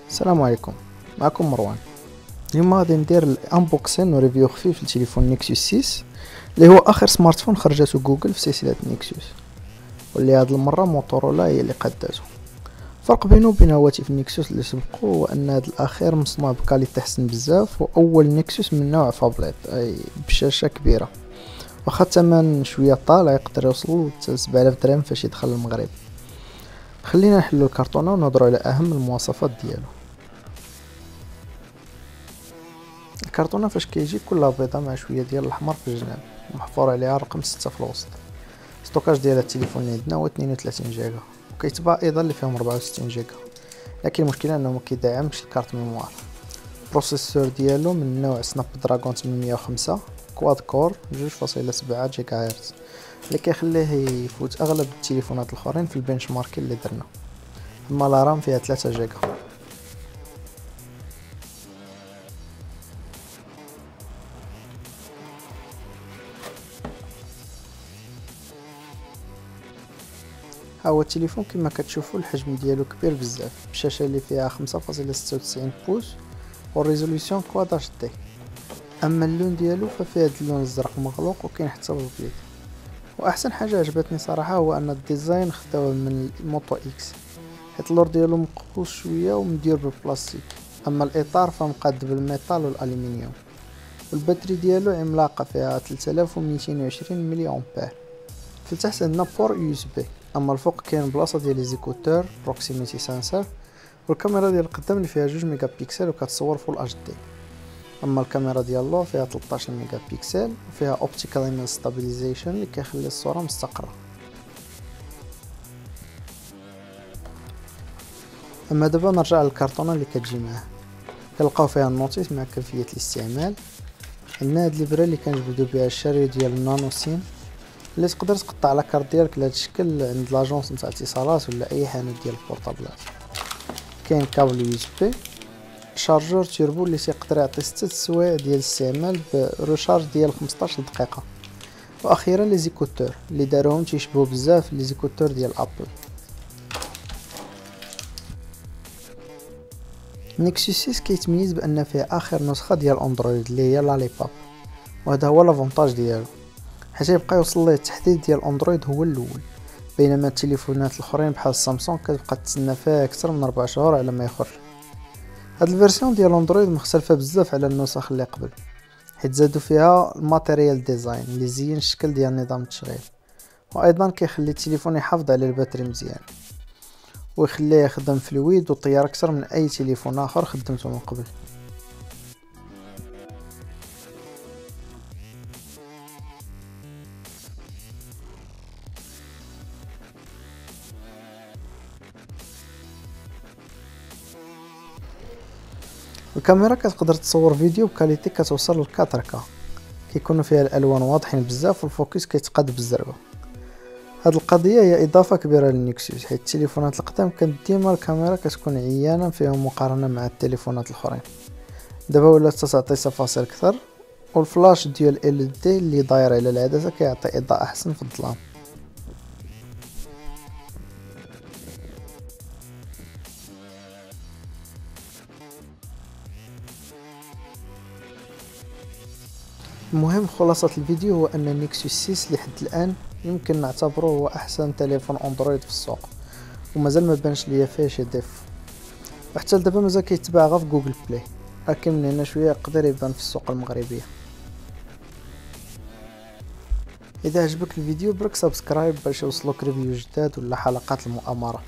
السلام عليكم. معكم مروان. اليوم غادي ندير الانبوكسين وريفيو خفيف لتليفون نيكسيوس 6 اللي هو اخر سمارت فون خرجته جوجل في سلسله نيكسيوس، واللي هاد المره موتورولا هي اللي قداته. الفرق بينه وبين هواتف نيكسيوس اللي سبقوا هو ان هاد الاخير مصنوع بكاليتي حسن بزاف، واول نيكسيوس من نوع فابليت اي بشاشه كبيره، واخا الثمن شويه طالع يقدر يوصل حتى 7000 درهم فاش يدخل المغرب. خلينا نحلو الكرتونه ونهضروا على اهم المواصفات ديالو. الكرتونه فاش كيجي كلها بيضه مع شويه ديال الاحمر في الجناب، محفور عليها رقم 6 في الوسط. ستوكاج ديال التليفون اللي عندنا هو 32 جيجا، وكيتباع ايضا اللي فيهم 64 جيجا، لكن المشكله انه ما كيدعمش الكارت ميموار. البروسيسور ديالو من نوع سناب دراجون 805 كواد كور 2.7 جيجا هرتز، اللي كيخليه يفوت اغلب التليفونات الاخرين في البنش مارك اللي درنا. اما لا رام فيها 3 جيجا. ها هو التليفون كما كتشوفوا الحجم ديالو كبير بزاف، بشاشه اللي فيها 5.96 بوس والريزوليوشن كواد اتش دي. اما اللون ديالو ففيه هاد اللون الزرق مغلوق وكاين حتى بالبيض. واحسن حاجه عجبتني صراحه هو ان الديزاين خداوه من الموتو اكس، حيت اللور ديالو مقوس شويه ومدير بالبلاستيك، اما الاطار فمقاد بالميتال والالومنيوم. والباتري ديالو عملاقه فيها 3220 ملي امبير. في التحت عندنا بور يو اس بي، اما الفوق كاين بلاصه ديال ليزيكوتور بروكسيميتي سنسور، والكاميرا ديال القدام اللي فيها 2 ميجا بيكسل وكتصور فول اتش دي. اما الكاميرا ديال اللور فيها 13 ميجا بيكسل وفيها اوبتيكال ايمج ستابيليزيشن اللي كيخلي الصوره مستقره. اما دابا نرجع للكرتونه اللي كتجي معاه، كنلقاو فيها النوتيس مع كيفيه الاستعمال. عندنا هاد الابره اللي كنجبدو بها الشريو ديال النانو سيم، اللي تقدر تقطع لاكارت ديالك لهاد الشكل عند لاجونس نتاع اتصالات ولا اي حانوت ديال البورطابلات. كاين كابل يو اس بي، شارجور تيربو اللي تيقدر يعطي 6 سوايع ديال الاستعمال بروشارج ديال 15 دقيقه. واخيرا لي زيكوتور اللي داروهم تيشبهوا بزاف لي زيكوتور ديال ابل. نيكسيوس 6 كيتميز بان فيه اخر نسخه ديال اندرويد اللي هي لالي باب، وهذا هو لافونتاج ديالو، حيت يبقى يوصل ليه التحديث ديال اندرويد هو الاول، بينما التليفونات الاخرين بحال سامسونج كتبقى تسنى فيها اكثر من 4 شهور على ما يخرج. هاد الفيرسيون ديال اندرويد مختلفه بزاف على النسخ اللي قبل، حيت زادوا فيها الماتيريال ديزاين اللي زين الشكل ديال نظام التشغيل، وايضا كيخلي التليفون يحافظ على الباتري مزيان ويخليه يخدم فلويد وطيار اكثر من اي تليفون اخر خدمته من قبل. الكاميرا كتقدر تصور فيديو بكاليتي كتوصل ل 4K، كيكونوا فيها الالوان واضحين بزاف والفوكس كيتقاد بالزربه. هاد القضيه هي اضافه كبيره للنيكسيوس، حيت التليفونات القدام كانت ديما الكاميرا كتكون عيانه فيهم مقارنه مع التليفونات الاخرين. دابا ولات تعطي تفاصيل اكثر، والفلاش ديال ال دي اللي داير على العدسه كيعطي اضاءه احسن في الظلام. المهم خلاصة الفيديو هو ان النيكسيوس 6 لحد الان يمكن نعتبره هو احسن تليفون اندرويد في السوق، ومازال ما بانش ليا فيه شي ديف، وحتى دابا مازال كيتباع غير في جوجل بلاي، لكن من هنا شويه يقدر يبان في السوق المغربيه. اذا عجبك الفيديو برك سبسكرايب باش يوصلوك ريفيو جداد ولا حلقات المؤامره.